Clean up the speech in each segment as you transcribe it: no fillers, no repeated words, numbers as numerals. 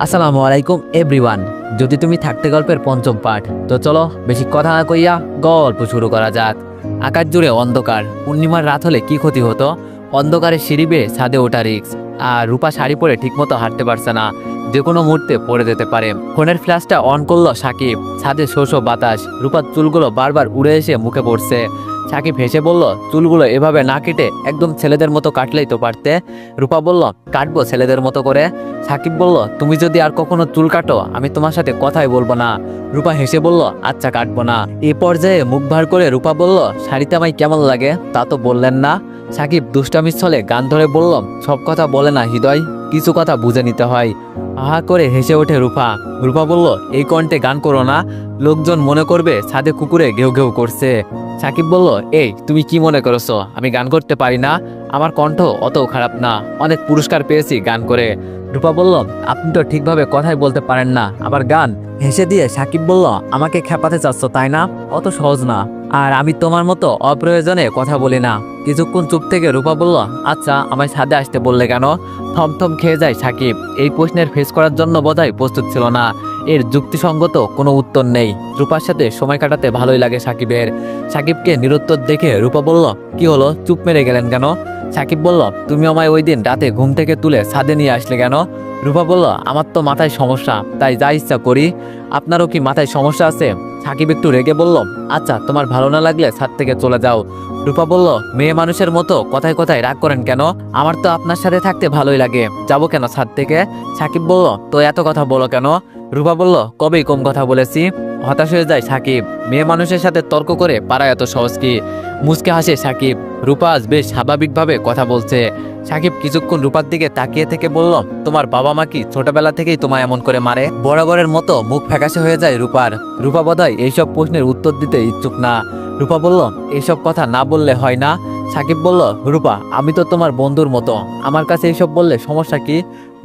আসসালামু আলাইকুম এভরিওয়ান। যদি তুমি থাকতে গল্পের পঞ্চম পাঠ, তো চলো বেশি কথা না কইয়া গল্প শুরু করা যাক। আকাশ জুড়ে অন্ধকার, পূর্ণিমার রাত হলে কি ক্ষতি হতো? অন্ধকারে সিঁড়ি বেয়ে ছাদে ওঠা রিক্স, আর রূপা শাড়ি পরে ঠিকমতো হাঁটতে পারছে না, যে কোনো মুহূর্তে পড়ে যেতে পারে। ফোনের ফ্ল্যাশটা অন করলো সাকিব। ছাদে শো শো বাতাস, রূপার চুলগুলো বারবার উড়ে এসে মুখে পড়ছে। সাকিব হেসে বলল, চুলগুলো এভাবে না কেটে একদম ছেলেদের মতো কাটলেই তো পারতে। রূপা বলল, কাটবো ছেলেদের মতো করে। সাকিব বলল, তুমি যদি আর কখনো চুল কাটো, আমি তোমার সাথে কথাই বলবো না। রূপা হেসে বলল, আচ্ছা কাটবো না। এই পর্যায়ে মুখ ভার করে রূপা বলল, শাড়িতে আমায় কেমন লাগে তা তো বললেন না। সাকিব দুষ্টামির ছলে গান ধরে বলল, সব কথা বলে না হৃদয়, কিছু কথা বুঝে নিতে হয়। আহা করে হেসে ওঠে রূপা। রূপা বলল, এই কণ্ঠে গান করো না, লোকজন মনে করবে ছাদে কুকুরে ঘেউ ঘেউ করছে। সাকিব বলল, এই তুমি কি মনে করছো আমি গান করতে পারি না? আমার কণ্ঠ অত খারাপ না, অনেক পুরস্কার পেয়েছি গান করে। রূপা বলল, আপনি তো ঠিকভাবে কথাই বলতে পারেন না, আবার গান? হেসে দিয়ে সাকিব বলল, আমাকে খেপাতে চাচ্ছ তাই না? অত সহজ না। আর আমি তোমার মতো অপ্রয়োজনে কথা বলি না। কিছুক্ষণ চুপ থেকে রূপা বলল, আচ্ছা আমায় ছাদে আসতে বললে কেন? থমথম খেয়ে যায় সাকিব। এই প্রশ্নের ফেস করার জন্য বোধহয় প্রস্তুত ছিল না। এর যুক্তিসঙ্গত কোনো উত্তর নেই। রূপার সাথে সময় কাটাতে ভালোই লাগে সাকিবের। সাকিবকে নিরুত্তর দেখে রূপা বলল, কি হলো, চুপ মেরে গেলেন কেন? সাকিব বলল, তুমি আমায় ওই দিন রাতে ঘুম থেকে তুলে ছাদে নিয়ে আসলে কেন? রূপা বলল, আমার তো মাথায় সমস্যা, তাই যা ইচ্ছা করি। আপনারও কি মাথায় সমস্যা আছে? সাকিব একটু রেগে বলল, আচ্ছা তোমার ভালো না লাগলে ছাদ থেকে চলে যাও। রূপা বলল, মেয়ে মানুষের মতো কথায় কথায় রাগ করেন কেন? আমার তো আপনার সাথে থাকতে ভালোই লাগে, যাবো কেন ছাদ থেকে? সাকিব বলল, তো এত কথা বলো কেন? রূপা বলল, কবেই কম কথা বলেছি? হতাশ হয়ে যায় সাকিব। মেয়ে মানুষের সাথে তর্ক করে পারা এত সহজ কি? মুচকে হাসে সাকিব। রূপা আজ বেশ স্বাভাবিকভাবে কথা বলছে। সাকিব কিছুক্ষণ রূপার দিকে তাকিয়ে থেকে বলল, তোমার বাবা মা কি ছোটবেলা থেকেই তোমায় এমন করে মারে? বরাবরের মতো মুখ ফ্যাকাশে হয়ে যায় রূপার। রূপা বোধহয় এইসব প্রশ্নের উত্তর দিতে ইচ্ছুক না। রূপা বলল, এইসব কথা না বললে হয় না? সাকিব বলল, রূপা আমি তো তোমার বন্ধুর মতো, আমার কাছে এইসব বললে সমস্যা কি?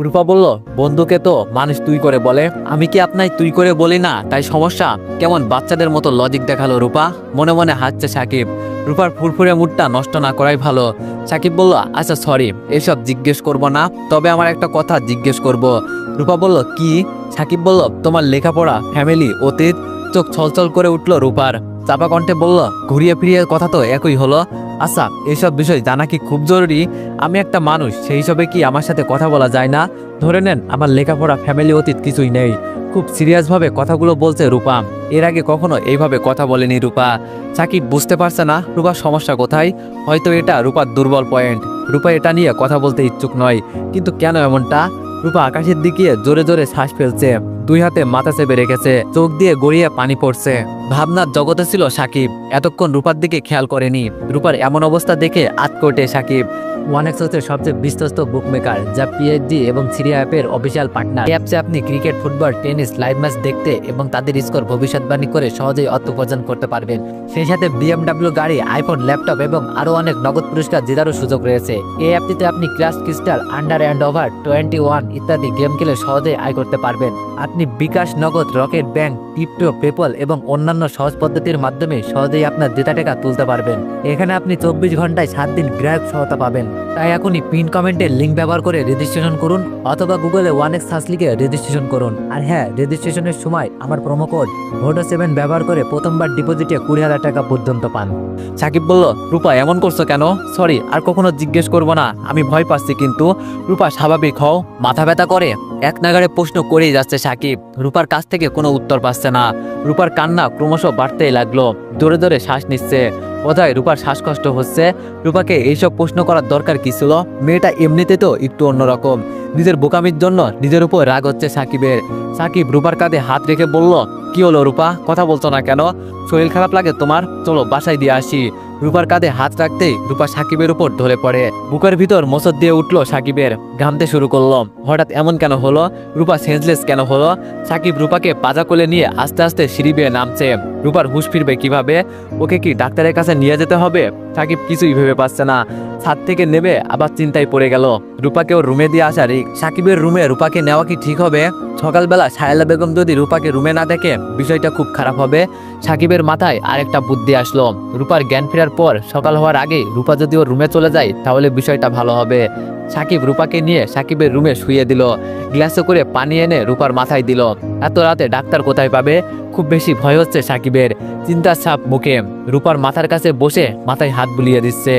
রূপা বলল, বন্ধুকে তো মানুষ তুই করে বলে, আমি কি আপনাই তুই করে বলি না, তাই সমস্যা? কেমন বাচ্চাদের মতো লজিক দেখালো রূপা। মনে মনে হাসছে সাকিব। রূপার ফুরফুরে মুডটা নষ্ট না করাই ভালো। সাকিব বলল, আচ্ছা সরি, এসব জিজ্ঞেস করব না, তবে আমার একটা কথা জিজ্ঞেস করব। রূপা বলল, কি? সাকিব বলল, তোমার লেখাপড়া, ফ্যামিলি, অতীত? চোখ ছলছল করে উঠল রূপার। চাপা কণ্ঠে বলল, ঘুরিয়ে ফিরিয়ে কথা তো একই হলো। আচ্ছা এইসব বিষয় জানা কি খুব জরুরি? আমি একটা মানুষ, সেই হিসাবে কি আমার সাথে কথা বলা যায় না? ধরে নেন আমার লেখাপড়া, ফ্যামিলি, অতীত কিছুই নেই। খুব সিরিয়াসভাবে কথাগুলো বলছে রূপা। এর আগে কখনো এইভাবে কথা বলেনি রূপা। সাকিব বুঝতে পারছে না রূপার সমস্যা কোথায়। হয়তো এটা রূপার দুর্বল পয়েন্ট। রূপা এটা নিয়ে কথা বলতে ইচ্ছুক নয়, কিন্তু কেন এমনটা? রূপা আকাশের দিকে জোরে জোরে শ্বাস ফেলছে, দুই হাতে মাথা চেপে রেখেছে, চোখ দিয়ে গড়িয়ে পানি পড়ছে। ভাবনার জগতে ছিল সাকিব, এতক্ষণ রূপার দিকে খেয়াল করেনি। রূপার এমন অবস্থা দেখে আঁতকে ওঠে সাকিব। ওয়ানেক্স হচ্ছে সবচেয়ে বিশ্বস্ত বুকমেকার, যা পিএইচডি এবং সিরিয়া অ্যাপের অফিসিয়াল পার্টনার। এই অ্যাপসে আপনি cricket, football, tennis live match দেখতে এবং তাদের স্কোর ভবিষ্যৎবাণী করে সহজেই অর্থ উপার্জন করতে পারবেন। সেই সাথে বিএমডব্লিউ গাড়ি, আইফোন, ল্যাপটপ এবং আরো অনেক নগদ পুরস্কার জেতারও সুযোগ রয়েছে। এই অ্যাপটিতে আপনি crash crystal, under and over 21 ইত্যাদি গেম খেলে সহজেই আয় করতে পারবেন। আপনি বিকাশ, নগদ, রকেট ব্যাংক, ক্রিপ্টো, পেপল এবং অন্যান্য সহজ পদ্ধতির মাধ্যমে সহজেই আপনার জেতা টাকা তুলতে পারবেন। এখানে আপনি 24 ঘন্টায় 7 দিন গ্রাহক সহায়তা পাবেন। তাই এখনই পিন কমেন্টের লিঙ্ক ব্যবহার করে রেজিস্ট্রেশন করুন, অথবা গুগলে ওয়ানেক্স সার্চ লিখে রেজিস্ট্রেশন করুন। আর হ্যাঁ, রেজিস্ট্রেশনের সময় আমার প্রোমো কোড VODO7 ব্যবহার করে প্রথমবার ডিপোজিটে 20,000 টাকা পর্যন্ত পান। সাকিব বলল, রূপা এমন করছো কেন? সরি, আর কখনো জিজ্ঞেস করবো না, আমি ভয় পাচ্ছি। কিন্তু রূপা স্বাভাবিক হও। মাথা ব্যথা করে এক নাগাড়ে প্রশ্ন করেই যাচ্ছে সাকিব। রূপার কাছ থেকে কোনো উত্তর পাচ্ছে না। রূপার কান্না ক্রমশ বাড়তেই লাগলো। জোরে জোরে শ্বাস নিচ্ছে। বোধহয় রূপার শ্বাসকষ্ট হচ্ছে। রূপাকে এইসব প্রশ্ন করার দরকার কি ছিল? মেয়েটা এমনিতে তো একটু অন্যরকম। নিজের বোকামির জন্য নিজের উপর রাগ হচ্ছে সাকিবের। সাকিব রূপার কাঁধে হাত রেখে বলল, কি হলো রূপা, কথা বলছো না কেন? শরীর খারাপ লাগে তোমার? চলো বাসায় দিয়ে আসি। রূপার কাঁধে হাত রাখতেই রূপা সাকিবের উপর ঢলে পড়ে। বুকের ভিতর মোচড় দিয়ে উঠলো সাকিবের, ঘামতে শুরু করলো। হঠাৎ এমন কেন হলো? রূপা সেন্সলেস কেন হলো? সাকিব রূপাকে পাজা কোলে নিয়ে আস্তে আস্তে সিঁড়ি বেয়ে নামছে। রূপার হুঁশ ফিরবে কিভাবে? ওকে কি ডাক্তারের কাছে নিয়ে যেতে হবে? সাকিব কিছুই ভেবে পাচ্ছে না। ছাদ থেকে নেমে আবার চিন্তায় পড়ে গেল। রূপাকে ওর রুমে দিয়ে আসা রিক। সাকিবের রুমে রূপাকে নেওয়া কি ঠিক হবে? সকালবেলা সাহেলা বেগম যদি রূপাকে রুমে না দেখে বিষয়টা খুব খারাপ হবে। সাকিবের মাথায় আরেকটা বুদ্ধি আসলো। রূপার জ্ঞান ফেরার পর সকাল হওয়ার আগে রূপা যদি ওর রুমে চলে যায় তাহলে বিষয়টা ভালো হবে। সাকিব রূপাকে নিয়ে সাকিবের রুমে শুয়ে দিল। গ্লাসে করে পানি এনে রূপার মাথায় দিল। এত রাতে ডাক্তার কোথায় পাবে? খুব বেশি ভয় হচ্ছে সাকিবের। চিন্তার ছাপ মুখে রূপার মাথার কাছে বসে মাথায় হাত বুলিয়ে দিচ্ছে।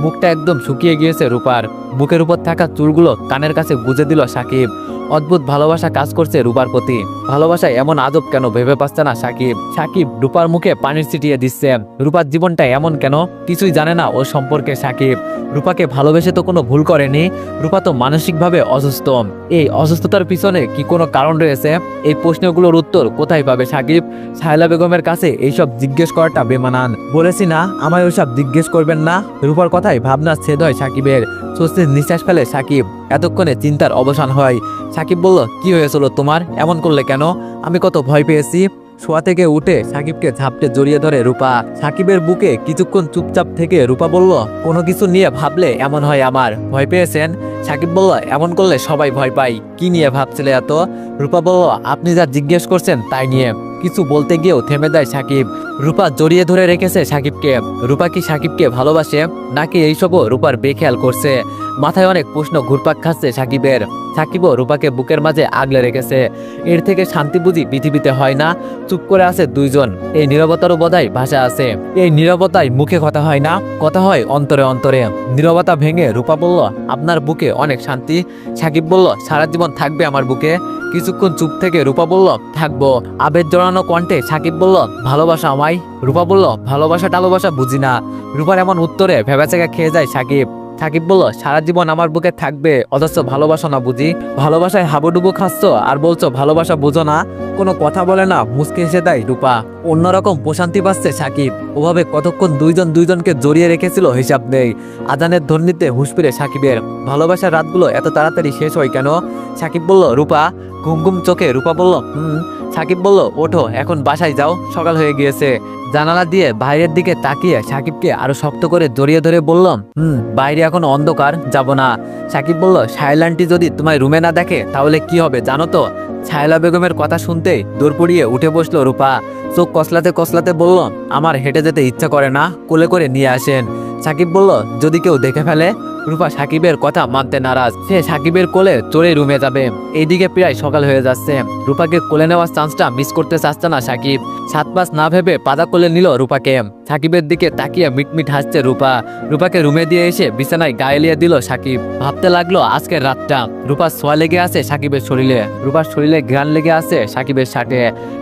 মুখটা একদম শুকিয়ে গিয়েছে রূপার। বুকের উপর থাকা চুলগুলো কানের কাছে গুজে দিল সাকিব। অদ্ভুত ভালোবাসা কাজ করছে রূপার প্রতি। ভালোবাসায় এমন আজব কেন ভেবে পাচ্ছে না সাকিব। সাকিব রূপার মুখে পানির ছিটিয়ে দিচ্ছে। রূপার জীবনটা এমন কেন? কিছুই জানে না ওর সম্পর্কে সাকিব। রূপাকে ভালোবেসে তো কোনো ভুল করেনি। রূপা তো মানসিকভাবে অসুস্থ। এই অসুস্থতার পিছনে কি কোনো কারণ রয়েছে? এই প্রশ্নগুলোর উত্তর কোথায় পাবে সাকিব? সাহেলা বেগমের কাছে এইসব জিজ্ঞেস করাটা বেমানান। বলেছি না আমায় ওইসব জিজ্ঞেস করবেন না। রূপার কথায় ভাবনা ছেদ হয় সাকিবের। স্বস্তির নিঃশ্বাস ফেলে সাকিব। এতক্ষণে চিন্তার অবসান হয়। সাকিব বলল, কি হয়েছিল তোমার? এমন করলে কেন? আমি কত ভয় পেয়েছি। শোয়া থেকে উঠে সাকিবকে ঝাপটে জড়িয়ে ধরে রূপা। সাকিবের বুকে কিছুক্ষণ চুপচাপ থেকে রূপা বলল, কোনো কিছু নিয়ে ভাবলে এমন হয় আমার। ভয় পেয়েছেন? সাকিব বলল, এমন করলে সবাই ভয় পায়। কি নিয়ে ভাবছিলে এত? রূপা বলল, আপনি যা জিজ্ঞেস করছেন তাই নিয়ে। কিছু বলতে গিয়েও থেমে যায় সাকিব। রূপা জড়িয়ে ধরে রেখেছে সাকিবকে। রূপা কি সাকিবকে ভালোবাসে নাকি এইসবও রূপার বেখেয়াল করছে? মাথায় অনেক প্রশ্ন ঘুরপাক খাচ্ছে সাকিবের। সাকিবও রূপাকে বুকের মাঝে আগলে রেখেছে। এর থেকে শান্তি বুঝি পৃথিবীতে হয় না? চুপ করে আছে দুইজন। এই নীরবতারও বোধহয় ভাষা আছে। এই নীরবতায় মুখে কথা হয় না, কথা হয় অন্তরে অন্তরে। নীরবতা ভেঙে রূপা বলল, আপনার বুকে অনেক শান্তি। সাকিব বলল, সারা জীবন থাকবে আমার বুকে। কিছুক্ষণ চুপ থেকে রূপা বলল, থাকবো। আবেগ জড়ানো কণ্ঠে সাকিব বলল, ভালোবাসা আমায়? রূপা বলল, ভালোবাসা টালোবাসা বুঝি না। রূপার এমন উত্তরে ভেবাচেকা খেয়ে যায় সাকিব। সাকিব বলল, সারা জীবন আমার বুকে থাকবে অথচ ভালোবাসা না বুঝি? ভালোবাসায় হাবুডুবু খাচ্ছ আর বলছো ভালোবাসা বুঝো না? কোনো কথা বলে না, মুচকে এসে দেয় রূপা। অন্যরকম প্রশান্তি পাচ্ছে সাকিব। ওভাবে কতক্ষণ দুইজন দুইজনকে জড়িয়ে রেখেছিল হিসাব নেই। আজানের ধ্বনিতে হুঁশ ফিরে সাকিবের। ভালোবাসার রাতগুলো এত তাড়াতাড়ি শেষ হয় কেন? সাকিব বলল, রূপা। ঘুম ঘুম চোখে রূপা বলল, সাকিব বলল, ওঠো এখন বাসায় যাও, সকাল হয়ে গিয়েছে। জানালা দিয়ে বাইরের দিকে তাকিয়ে সাকিবকে আরো শক্ত করে জড়িয়ে ধরে বললাম, বাইরে এখন অন্ধকার, যাব না। সাকিব বলল, সাহেলা আন্টি যদি তোমায় রুমে না দেখে তাহলে কি হবে জানো তো? সাহেলা বেগমের কথা শুনতেই দৌড় পড়িয়ে উঠে বসলো রূপা। চোখ কসলাতে কসলাতে বলল, আমার হেঁটে যেতে ইচ্ছা করে না, কোলে করে নিয়ে আসেন। সাকিব বলল, যদি কেউ দেখে ফেলে? রূপা সাকিবের কথা মানতে নারাজ। সে সাকিবের কোলে চড়ে রুমে যাবে। এইদিকে প্রায় সকাল হয়ে যাচ্ছে। রূপাকে কোলে নেওয়ার চান্সটা মিস করতে চাচ্ছে না সাকিব। সাত পাঁচ না ভেবে পাদা কোলে নিল রূপাকে। সাকিবের দিকে তাকিয়ে মিটমিট হাসছে রূপা। রূপাকে রুমে দিয়ে এসে বিছানায় গায়ে লিয়ে দিল সাকিব। ভাবতে লাগলো আজকের রাতটা। রূপার ছোঁয়া লেগে আছে সাকিবের শরীরে। রূপার শরীরে ঘ্রাণ লেগে আছে সাকিবের শার্টে।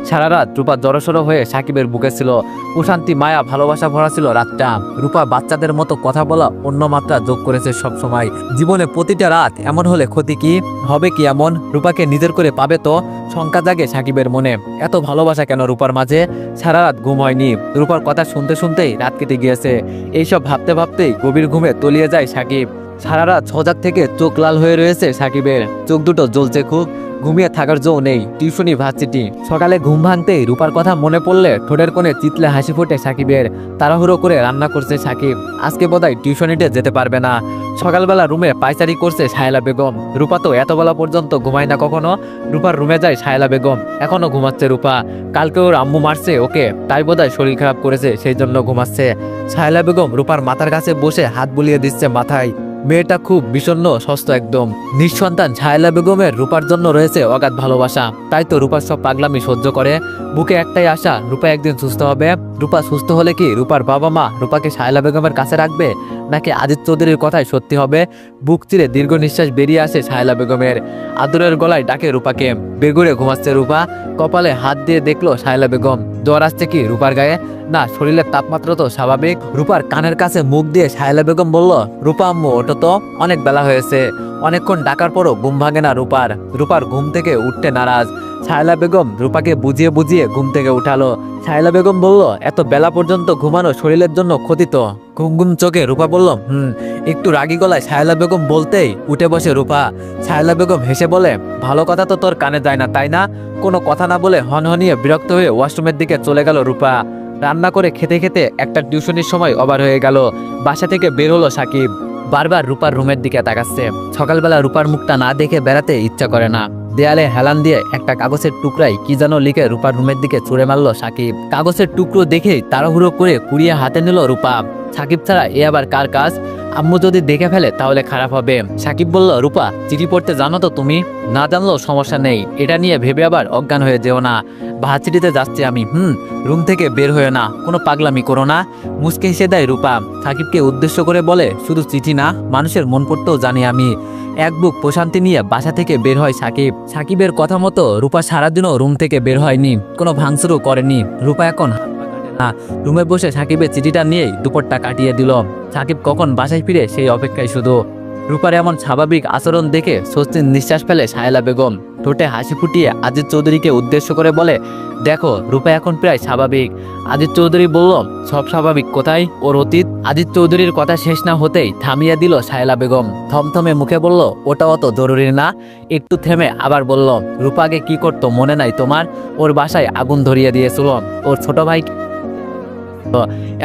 সারা রাত রূপা জড়সড় হয়ে সাকিবের বুকে ছিল। প্রশান্তি, মায়া, ভালোবাসা ভরা ছিল রাতটা। রূপা বাচ্চাদের মতো কথা বলা অন্য মাত্রা যোগ করেছে সব সময়। জীবনে প্রতিটা রাত এমন হলে ক্ষতি কি হবে? কি এমন রূপাকে নিজের করে পাবে তো? শঙ্কা জাগে সাকিবের মনে। এত ভালোবাসা কেন রূপার মাঝে? সারা রাত ঘুম হয়নি। রূপার কথা শুনতে শুনতেই রাত কেটে গিয়েছে। এইসব ভাবতে ভাবতেই গভীর ঘুমে তলিয়ে যায় সাকিব। সারা রাত সজাগ থেকে চোখ লাল হয়ে রয়েছে সাকিবের। চোখ দুটো জ্বলছে খুব। ঘুমিয়ে থাকার জো নেই। টিউশনি ভার্সিটি। সকালে ঘুম ভাঙতেই রূপার কথা মনে পড়লে ঠোঁটের কোণে চিতলে হাসি ফোটে সাকিবের। তাড়াহুড়ো করে রান্না করছে সাকিব। আজকে বোধহয় টিউশনিতে যেতে পারবে না। সকালবেলা রুমে পায়চারি করছে সাহেলা বেগম। রূপা তো এতবেলা পর্যন্ত ঘুমায় না কখনো। রূপার রুমে যায় সাহেলা বেগম। এখনো ঘুমাচ্ছে রূপা। কালকে ওর আম্মু মারছে ওকে, তাই বোধহয় শরীর খারাপ করেছে, সেই জন্য ঘুমাচ্ছে। সাহেলা বেগম রূপার মাথার কাছে বসে হাত বুলিয়ে দিচ্ছে মাথায়। মেয়েটা খুব বিষণ্ণ, সস্ত একদম। নিঃসন্তান সাহেলা বেগমের রূপার জন্য রয়েছে অগাধ ভালোবাসা। তাই তো রূপার সব পাগলামি সহ্য করে। বুকে একটাই আশা, রূপা একদিন সুস্থ হবে। রূপা সুস্থ হলে কি রূপার বাবা মা রূপাকে সাহেলা বেগমের কাছে রাখবে, নাকি আজিজ চৌধুরীর কথাই সত্যি হবে? বুক চিরে দীর্ঘ নিঃশ্বাস বেরিয়ে আসে সাহেলা বেগমের। আদরের গলায় ডাকে রূপাকে। বেগুড়ে ঘুমাচ্ছে রূপা। কপালে হাত দিয়ে দেখলো সাহেলা বেগম। জ্বর আসছে কি রূপার গায়ে? না, শরীরের তাপমাত্রা তো স্বাভাবিক। রূপার কানের কাছে মুখ দিয়ে সাহেলা বেগম বলল, রূপা আম্মু ওঠো তো, অনেক বেলা হয়েছে। অনেকক্ষণ ডাকার পরও ঘুম ভাঙে না রূপার। রূপার ঘুম থেকে উঠতে নারাজ। শায়লা বেগম রূপাকে বুঝিয়ে বুঝিয়ে ঘুম থেকে উঠালো। শায়লা বেগম বলল, এত বেলা পর্যন্ত ঘুমানো শরীরের জন্য ক্ষতি তো। ঘুম ঘুম চোখে রূপা বলল, একটু রাগী গলায় শায়লা বেগম বলতেই উঠে বসে রূপা। শায়লা বেগম হেসে বলে, ভালো কথা তো তোর কানে যায় না তাই না? কোনো কথা না বলে হনহনিয়ে বিরক্ত হয়ে ওয়াশরুমের দিকে চলে গেল রূপা। রান্না করে খেতে খেতে একটা টিউশনির সময় ওভার হয়ে গেল। বাসা থেকে বের হলো সাকিব। বারবার রূপার রুমের দিকে তাকাচ্ছে। সকালবেলা রূপার মুখটা না দেখে বেড়াতে ইচ্ছা করে না। দেয়ালে হেলান দিয়ে একটা কাগজের টুকরায় কি যেন লিখে রূপার রুমের দিকে ছুঁড়ে মারলো সাকিব। কাগজের টুকরো দেখেই তাড়াহুড়ো করে কুড়িয়ে হাতে নিল রূপা। সাকিব ছাড়া এ আবার কার কাজ? আম্মু যদি দেখে ফেলে তাহলে খারাপ হবে। সাকিব বলল, রূপা চিঠি পড়তে জানো তো তুমি? না জানলেও সমস্যা নেই, এটা নিয়ে ভেবে আবার অজ্ঞান হয়ে যেও না। ভার্সিটিতে যাচ্ছি আমি। রুম থেকে বের হয়ে না, কোনো পাগলামি করো না। মুচকে হেসে দেয় রূপা। সাকিবকে উদ্দেশ্য করে বলে, শুধু চিঠি না, মানুষের মন পড়তেও জানি আমি। এক বুক প্রশান্তি নিয়ে বাসা থেকে বের হয় সাকিব। সাকিবের কথা মতো রূপা সারাদিনও রুম থেকে বের হয়নি, কোনো ভাঙচুরও করেনি। রূপা এখন রুমে বসে সাকিবের চিঠিটা নিয়েই দুপুরটা কাটিয়ে দিল। সাকিব কখন বাসায় ফিরে সেই অপেক্ষায় শুধু। রূপার এমন স্বাভাবিক আচরণ দেখে স্বস্তির নিঃশ্বাস ফেলে শায়লা বেগম। ঠোঁটে হাসি ফুটিয়ে আজিজ চৌধুরীকে উদ্দেশ্য করে বলে, দেখো রূপা এখন প্রায় স্বাভাবিক। আজিজ চৌধুরী বলল, সব স্বাভাবিক কোথায়, ওর অতীত। আজিজ চৌধুরীর কথা শেষ না হতেই থামিয়ে দিল শায়লা বেগম। থমথমে মুখে বলল, ওটা অত জরুরি না। একটু থেমে আবার বলল, রূপাকে কি করতো মনে নাই তোমার? ওর বাসায় আগুন ধরিয়ে দিয়েছিল। ওর ছোট ভাই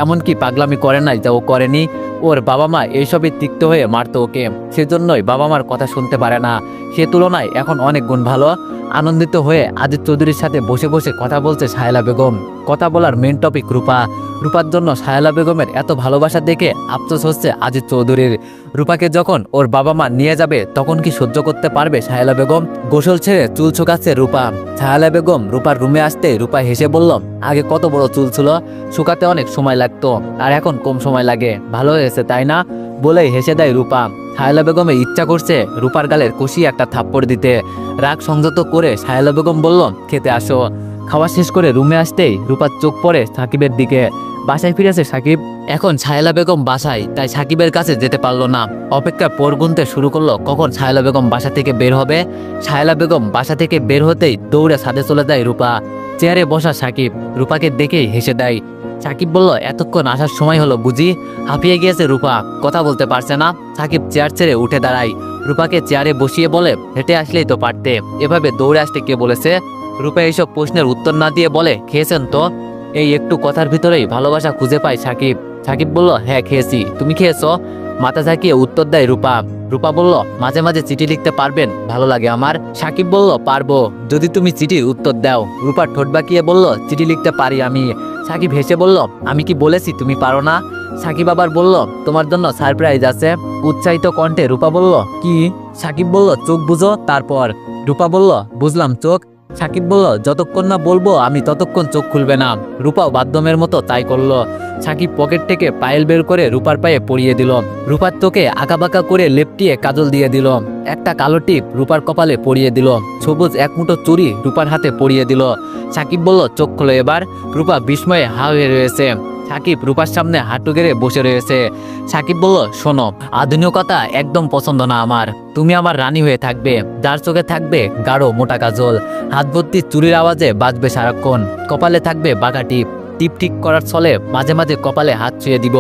এমনকি পাগলামি করে নাই যা ও করেনি। ওর বাবা মা এইসবই তিক্ত হয়ে মারতো ওকে, সেজন্যই বাবা মার কথা শুনতে পারে না। সে তুলনায় এখন অনেক গুণ ভালো। আনন্দিত হয়ে আজিজ চৌধুরীর সাথে বসে বসে কথা বলছে শায়লা বেগম। কথা বলার মেন টপিক রূপা। রূপার জন্য শায়লা বেগমের এত ভালোবাসা দেখে আফসোস হচ্ছে আজিজ চৌধুরীর। রূপাকে যখন ওর বাবা মা নিয়ে যাবে তখন কি সহ্য করতে পারবে শায়লা বেগম? গোসল ছেড়ে চুল শুকাচ্ছে রূপা। শায়লা বেগম রূপার রুমে আসতে রূপা হেসে বলল, আগে কত বড় চুল ছিল, শুকাতে অনেক সময় লাগতো, আর এখন কম সময় লাগে। ভালো হয়েছে তাই না? বলেই হেসে দেয় রূপা। শায়লা বেগমের ইচ্ছা করছে রূপার গালের কষিয়ে একটা থাপ্পড় দিতে। রাগ সংযত করে শায়লা বেগম বলল, খেতে আসো। খাওয়া শেষ করে রুমে আসতেই রূপার চোখ পড়ে সাকিবের দিকে। বাসায় ফিরেছে সাকিব। এখন শায়লা বেগম বাসায়, তাই সাকিবের কাছে যেতে পারলো না। অপেক্ষা পর গুনতে শুরু করলো কখন শায়লা বেগম বাসা থেকে বের হবে। শায়লা বেগম বাসা থেকে বের হতেই দৌড়ে ছাদে চলে যায় রূপা। চেয়ারে বসা সাকিব রূপাকে দেখেই হেসে দেয়। সাকিব বলল, এতক্ষণ আসার সময় হলো বুঝি? হাঁপিয়ে গিয়েছে রূপা, কথা বলতে পারছে না। সাকিব চেয়ার ছেড়ে উঠে দাঁড়ায়। রূপাকে চেয়ারে বসিয়ে বলে, হেঁটে আসলেই তো পারতে, এভাবে দৌড়ে আসতে কে বলেছে? রূপা এইসব প্রশ্নের উত্তর না দিয়ে বলে, খেয়েছেন তো? এই একটু কথার ভিতরেই ভালোবাসা খুঁজে পায় সাকিব। সাকিব বলল, হ্যাঁ খেয়েছি, তুমি খেয়েছো? মাথা ঝাঁকিয়ে উত্তর দেয় রূপা। রূপা বলল, মাঝে মাঝে চিঠি লিখতে পারবেন, ভালো লাগে আমার। সাকিব বলল, পারবো যদি তুমি চিঠির উত্তর দাও। রূপা ঠোঁট বাঁকিয়ে বলল, চিঠি লিখতে পারি আমি। সাকিব হেসে বলল, আমি কি বলেছি তুমি পারো না? সাকিব আবার বলল, তোমার জন্য সারপ্রাইজ আছে। উৎসাহিত কণ্ঠে রূপা বলল, কি? সাকিব বলল, চোখ বুঝো তারপর। রূপা বলল, বুঝলাম চোখ। সাকিব বলল, যতক্ষণ না বলবো আমি ততক্ষণ চোখ খুলবে না। রূপাও বাধ্যমের মতো তাই করলো। সাকিব পকেট থেকে পায়েল বের করে রূপার পায়ে পরিয়ে দিল। রূপার চোখে আঁকাবাঁকা করে লেপটিয়ে কাজল দিয়ে দিল। একটা কালো টিপ রূপার কপালে পরিয়ে দিল। সবুজ এক মুঠো চুড়ি রূপার হাতে পরিয়ে দিল। সাকিব বলল, চোখ খোলো এবার। রূপা বিস্ময়ে হা হয়ে রয়েছে। সাকিব রূপার সামনে হাঁটু গেড়ে বসে রয়েছে। সাকিব বলল, শোনো, আধুনিকতা একদম পছন্দ না আমার। তুমি আমার রানী হয়ে থাকবে, যার চোখে থাকবে গাঢ় মোটা কাজল, হাত ভর্তি চুরির আওয়াজে বাজবে সারাক্ষণ, কপালে থাকবে বাঁকা টিপ। টিপ ঠিক করার ছলে মাঝে মাঝে কপালে হাত ছুঁয়ে দিব,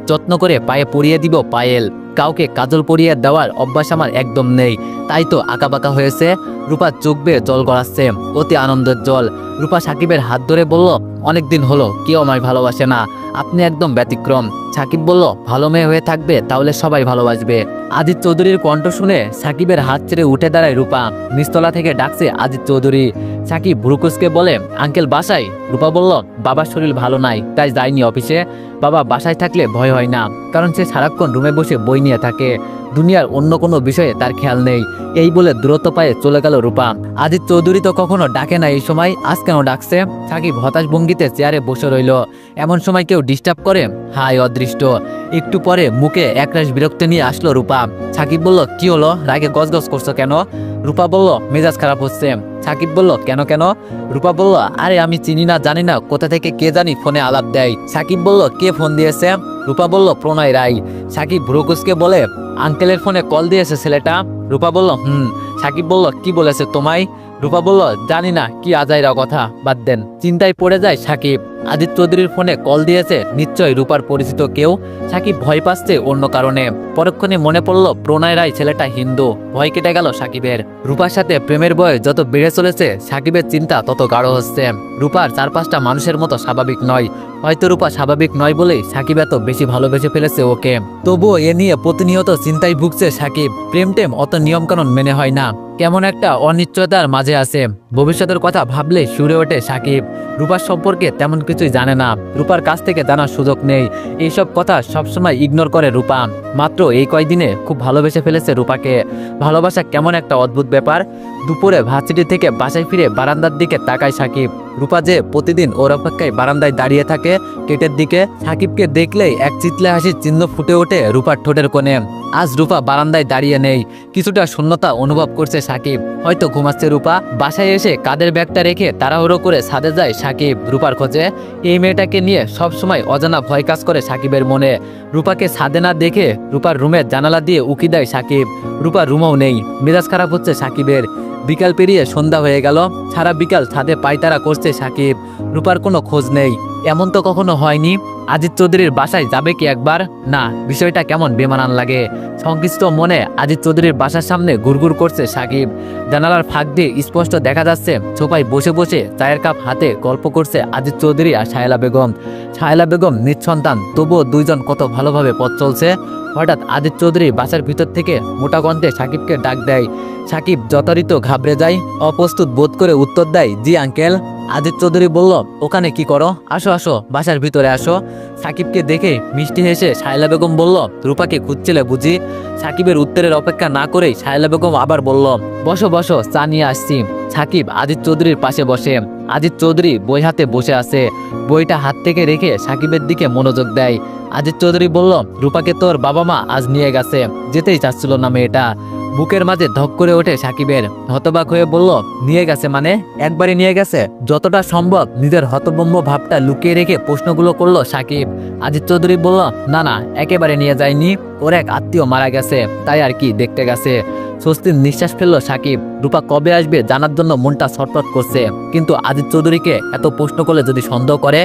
যত্ন করে পায়ে পরিয়ে দিব পায়েল। কাউকে কাজল পরিয়ে দেওয়ার অভ্যাস আমার একদম নেই, তাই তো আঁকাবাঁকা হয়েছে। রূপা চোখ বেয়ে জল গড়াচ্ছে, অতি আনন্দের জল। রূপা সাকিবের হাত ধরে বলল, অনেকদিন হলো কেউ আমায় ভালোবাসে না, আপনি একদম ব্যতিক্রম। সাকিব বলল, ভালো মেয়ে হয়ে থাকবে, তাহলে সবাই ভালোবাসবে। আজিজ চৌধুরীর কণ্ঠ শুনে সাকিবের হাত ছেড়ে উঠে দাঁড়ায় রূপা। নিচতলা থেকে ডাকছে আজিজ চৌধুরী। সাকিব ভ্রুকুচকে বলে, আঙ্কেল বাসায়? রূপা বলল, বাবার শরীর ভালো নাই, তাই যায়নি অফিসে। বাবা বাসায় থাকলে ভয় হয় না, কারণ সে সারাক্ষণ রুমে বসে বই নিয়ে থাকে, দুনিয়ার অন্য কোনো বিষয়ে তার খেয়াল নেই। এই বলে দ্রুত পায়ে চলে গেল রূপা। আজিজ চৌধুরী তো কখনো ডাকে না এই সময়, আজ কেন ডাকছে? সাকিব হতাশ ভঙ্গিতে চেয়ারে বসে রইল। এমন সময় কেউ ডিস্টার্ব করে? হায় অদৃষ্ট। একটু পরে মুখে একরাশ বিরক্ত নিয়ে আসলো রূপা। সাকিব বলল, কি হলো, রাগে গজগজ করছো কেন? রূপা বলল, মেজাজ খারাপ হচ্ছে। সাকিব বলল, কেন কেন? রূপা বলল, আরে আমি চিনি না জানি না কোথা থেকে কে জানি ফোনে আলাপ দেয়। সাকিব বলল, কে ফোন দিয়েছে? রূপা বলল, প্রণয় রায়। সাকিব ভ্রুকুচকে বলে, আঙ্কেলের ফোনে কল দিয়েছে ছেলেটা? রূপা বলল, সাকিব বলল, কি বলেছে তোমায়? রূপা বলল, জানি না কি আজাইরা কথা, বাদ দেন। চিন্তায় পড়ে যায় সাকিব। আদিত্য চৌধুরীর ফোনে কল দিয়েছে, নিশ্চয়ই রূপার পরিচিত কেউ। সাকিব ভয় পাচ্ছে অন্য কারণে। পরক্ষণে মনে পড়ল প্রণয় রায় ছেলেটা হিন্দু। ভয় কেটে গেল সাকিবের। রূপার সাথে প্রেমের বয়স যত বেড়ে চলেছে, সাকিবের চিন্তা তত গাঢ় হচ্ছে। রূপার চারপাশটা মানুষের মতো স্বাভাবিক নয়। হয়তো রূপা স্বাভাবিক নয় বলেই সাকিব এত বেশি ভালোবেসে ফেলেছে ওকে। তবুও এ নিয়ে প্রতিনিয়ত চিন্তায় ভুগছে সাকিব। প্রেম টেম অত নিয়মকানুন মেনে হয় না, কেমন একটা অনিশ্চয়তার মাঝে আছে। ভবিষ্যতের কথা ভাবলে সুরে ওঠে সাকিব। রূপার সম্পর্কে তেমন কিছুই জানে না, রূপার কাছ থেকে জানার সুযোগ নেই। এইসব কথা সবসময় ইগনোর করে রূপা। মাত্র এই কয়দিনে খুব ভালোবেসে ফেলেছে রূপাকে। ভালোবাসা কেমন একটা অদ্ভুত ব্যাপার। দুপুরে ভার্সিটি থেকে বাসায় ফিরে বারান্দার দিকে তাকায় সাকিব। রূপা যে প্রতিদিন ওর অপেক্ষায় বারান্দায় দাঁড়িয়ে থাকে গেটের দিকে। সাকিবকে দেখলেই এক চিতলে হাসির চিহ্ন ফুটে ওঠে রূপার ঠোঁটের কোণে। আজ রূপা বারান্দায় দাঁড়িয়ে নেই, কিছুটা শূন্যতা অনুভব করছে সাকিব। হয়তো ঘুমাচ্ছে রূপা। বাসায় এসে কাঁধের ব্যাগটা রেখে তাড়াহুড়ো করে ছাদে যায় সাকিব রূপার খোঁজে। এই মেয়েটাকে নিয়ে সবসময় অজানা ভয় কাজ করে সাকিবের মনে। রূপাকে ছাদে না দেখে রূপার রুমের জানালা দিয়ে উকি দেয় সাকিব। রূপার রুমও নেই। মেজাজ খারাপ হচ্ছে সাকিবের। বিকাল পেরিয়ে সন্ধ্যা হয়ে গেল। সারা বিকাল ছাদে পায়তারা করছে সাকিব। রূপার কোনো খোঁজ নেই। এমন তো কখনো হয়নি। আজিত চৌধুরীর বাসায় যাবে কি একবার? না, বিষয়টা কেমন বেমানান লাগে। সংকিষ্ট মনে আজিত চৌধুরীর বাসার সামনে ঘুরঘুর করছে সাকিব। জানালার ফাঁক দিয়ে স্পষ্ট দেখা যাচ্ছে সোফায় বসে বসে চায়ের কাপ হাতে গল্প করছে আজিত চৌধুরী আর সায়লা বেগম। সায়লা বেগম নিঃসন্তান, তবুও দুইজন কত ভালোভাবে পথ চলছে। হঠাৎ আজিত চৌধুরী বাসার ভিতর থেকে মোটা কণ্ঠে সাকিবকে ডাক দেয়। সাকিব যথারীত ঘাবড়ে যায়, অপ্রস্তুত বোধ করে উত্তর দেয়, জি আঙ্কেল। আজিত চৌধুরী বলল, ওখানে কি করো? আসো আসো, বাসার ভিতরে আসো। সাকিবকে দেখে মিষ্টি হেসে সায়লা বেগম বলল, রূপাকে খুঁজছিলে বুঝি? সাকিবের উত্তরের অপেক্ষা না করেই সায়লা বেগম আবার বলল, বসো বসো, চা নিয়ে আসছি। সাকিব আজিত চৌধুরীর পাশে বসে। আজিত চৌধুরী বই হাতে বসে আছে। বইটা হাত থেকে রেখে সাকিবের দিকে মনোযোগ দেয়। আজিত চৌধুরী বলল, রূপাকে তোর বাবা মা আজ নিয়ে গেছে। যেতেই চাচ্ছিল না মেয়েটা। বুকের মাঝে ধক করে ওঠে সাকিবের। হতবাক হয়ে বলল, নিয়ে গেছে মানে? একবারে নিয়ে গেছে? যতটা সম্ভব নিজের হতভম্ব ভাবটা লুকিয়ে রেখে প্রশ্নগুলো করলো সাকিব। আজিত চৌধুরী বলল, না না, একেবারে নিয়ে যায়নি। ওর এক আত্মীয় মারা গেছে, তাই আর কি, দেখতে গেছে। স্বস্তির নিঃশ্বাস ফেললো সাকিব। রূপা কবে আসবে জানার জন্য মনটা ছটফট করছে। কিন্তু আজিত চৌধুরীকে এত প্রশ্ন করলে যদি সন্দেহ করে,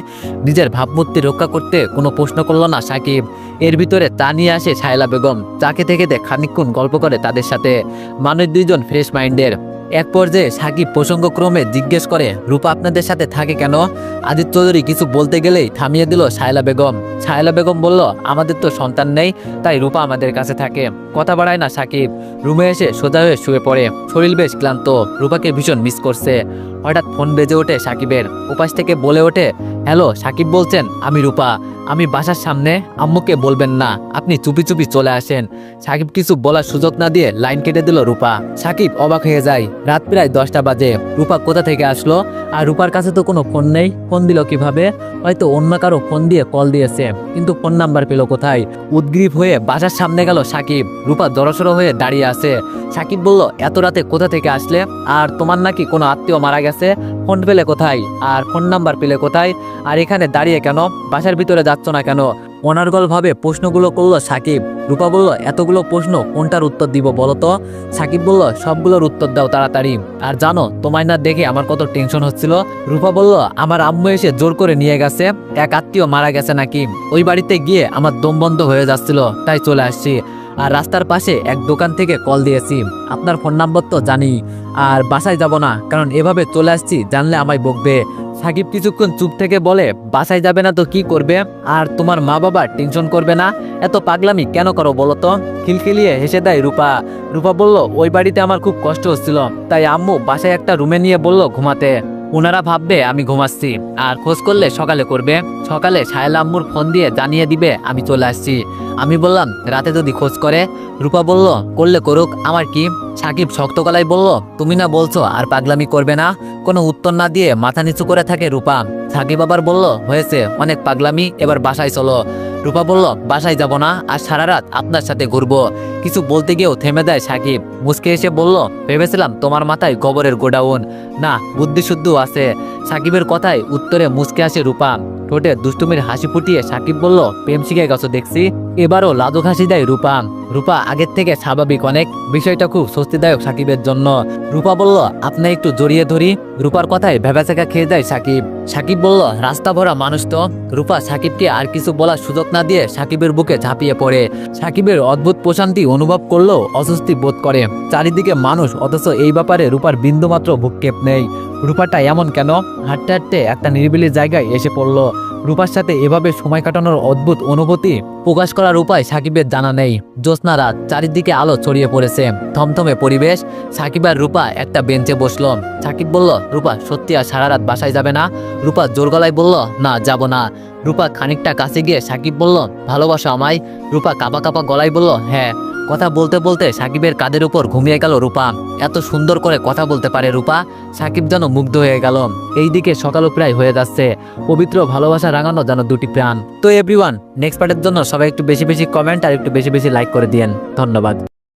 নিজের ভাবমূর্তি রক্ষা করতে কোনো প্রশ্ন করলো না সাকিব। এর ভিতরে চা নিয়ে আসে সায়লা বেগম। চা খেতে খেতে খানিকক্ষণ গল্প করে তাদের সাথে। মানুষ দুইজন ফ্রেশ মাইন্ডের। এক পর্যায়ে সাকিব প্রসঙ্গক্রমে জিজ্ঞেস করে, রূপা আপনাদের সাথে থাকে কেন? আজিত চৌধুরী কিছু বলতে গেলেই থামিয়ে দিল সায়লা বেগম। সায়লা বেগম বলল, আমাদের তো সন্তান নেই, তাই রূপা আমাদের কাছে থাকে। কথা বাড়ায় না সাকিব। রুমে এসে সোজা হয়ে শুয়ে পড়ে। শরীর বেশ ক্লান্ত, রূপাকে ভীষণ মিস করছে। হঠাৎ ফোন বেজে ওঠে সাকিবের। উপাস থেকে বলে ওঠে, হ্যালো, সাকিব বলছেন, আমি রূপা। আমি বাসার সামনে, আম্মুকে বলবেন না, আপনি চুপি চুপি চলে আসেন। সাকিব কিছু বলার সুযোগ না দিয়ে লাইন কেটে দিল রূপা। সাকিব অবাক হয়ে যায়। রাত প্রায় 10টা বাজে। রূপা কোথা থেকে আসলো? আর রূপার কাছে তো কোনো ফোন নেই। ফোন দিল কিভাবে? হয়তো অন্য কারো ফোন দিয়ে কল দিয়েছে, কিন্তু ফোন নাম্বার পেল কোথায়? উদ্গ্রীব হয়ে বাসার সামনে গেল সাকিব। রূপা জড়সড় হয়ে দাঁড়িয়ে আছে। সাকিব বলল, এত রাতে কোথা থেকে আসলে? আর তোমার নাকি কোনো আত্মীয় মারা গেছে? ফোন পেলে কোথায়? আর ফোন নাম্বার পেলে কোথায়? আর এখানে দাঁড়িয়ে কেন? বাসার ভিতরে যাচ্ছ না কেন? অনার্গল ভাবে প্রশ্নগুলো করলো সাকিব। রূপা বলল, এতগুলো প্রশ্ন কোনটার উত্তর দিব বলো তো? সাকিব বলল, সবগুলোর উত্তর দাও তাড়াতাড়ি। আর জানো, তোমায় না দেখে আমার কত টেনশন হচ্ছিল। রূপা বলল, আমার আম্মু এসে জোর করে নিয়ে গেছে। এক আত্মীয় মারা গেছে নাকি। ওই বাড়িতে গিয়ে আমার দম বন্ধ হয়ে যাচ্ছিল, তাই চলে আসছি। আর রাস্তার পাশে এক দোকান থেকে কল দিয়েছি। আপনার ফোন নাম্বার তো জানি। আর বাসায় যাব না, কারণ এভাবে চলে আসছি জানলে আমায় বকবে। সাকিব কিছুক্ষণ চুপ থেকে বলে, বাসায় যাবে না তো কি করবে? আর তোমার মা বাবা টেনশন করবে না? এত পাগলামি কেন করো বলো তো? খিলখিলিয়ে হেসে দেয় রূপা। রূপা বলল, ওই বাড়িতে আমার খুব কষ্ট হচ্ছিল, তাই আম্মু বাসায় একটা রুমে নিয়ে বলল ঘুমাতে। ওনারা ভাববে আমি ঘুমাচ্ছি, আর খোঁজ করলে সকালে করবে। সকালে সায়লা আম্মুর ফোন দিয়ে জানিয়ে দিবে আমি চলে আসছি। আমি বললাম, রাতে যদি খোঁজ করে? রূপা বলল, করলে করুক, আমার কি? সাকিব শক্ত গলায় বলল, তুমি না বলছো আর পাগলামি করবে না? কোনো উত্তর না দিয়ে মাথা নিচু করে থাকে রূপা। সাকিব আবার বলল, হয়েছে অনেক পাগলামি, এবার বাসায় চলো। রূপা বলল, বাসায় যাব না, আর সারা রাত আপনার সাথে ঘুরবো। কিছু বলতে গিয়েও থেমে দেয় সাকিব। মুচকে এসে বলল, ভেবেছিলাম তোমার মাথায় গোবরের গোডাউন। না, বুদ্ধি শুদ্ধ আছে। সাকিবের কথায় উত্তরে মুচকে আসে রূপা। ঠোঁটে দুষ্টুমির হাসি ফুটিয়ে সাকিব বলল, প্রেম শিখে গেছো দেখছি। এবারও লাজুক হাসি দেয় রূপা। রূপা আগের থেকে স্বাভাবিক অনেক, বিষয়টা খুব স্বস্তিদায়ক সাকিবের জন্য। রূপা বলল, আপনি একটু জড়িয়ে ধরি। রূপার কথায় ভেবাচাকা খেয়ে যায় সাকিব। সাকিব বলল, রাস্তা ভরা মানুষ তো। রূপা সাকিবকে আর কিছু বলার সুযোগ না দিয়ে সাকিবের বুকে ঝাঁপিয়ে পড়ে। সাকিবের অদ্ভুত প্রশান্তি অনুভব করলেও অস্বস্তি বোধ করে। চারিদিকে মানুষ, অথচ এই ব্যাপারে রূপার বিন্দুমাত্র ভূক্ষেপ নেই। রূপাটা এমন কেন? হাঁটতে হাঁটতে একটা নিরিবিলি জায়গায় এসে পড়ল। রূপার সাথে এভাবে সময় কাটানোর অদ্ভুত অনুভূতি প্রকাশ করার উপায় সাকিবের জানা নেই। জ্যোৎস্না রাত, চারিদিকে আলো ছড়িয়ে পড়েছে, থমথমে পরিবেশ। সাকিব আর রূপা একটা বেঞ্চে বসলো। সাকিব বলল, রূপা সত্যি আর সারা রাত বাসায় যাবে না? রূপা জোর গলায় বলল, না যাব না। রূপা খানিকটা কাছে গিয়ে সাকিব বলল, ভালোবাসো আমায়? রূপা কাঁপা কাঁপা গলায় বলল, হ্যাঁ। কথা বলতে বলতে সাকিবের কাঁধের উপর ঘুমিয়ে গেল রূপা। এত সুন্দর করে কথা বলতে পারে রূপা। সাকিব যেন মুগ্ধ হয়ে গেল। এইদিকে সকালও প্রায় হয়ে যাচ্ছে। পবিত্র ভালোবাসা রাঙানো যেন দুটি প্রাণ। তো এভরিওয়ান, নেক্সট পার্টের জন্য সবাই একটু বেশি বেশি কমেন্ট আর একটু বেশি বেশি লাইক করে দিয়েন। ধন্যবাদ।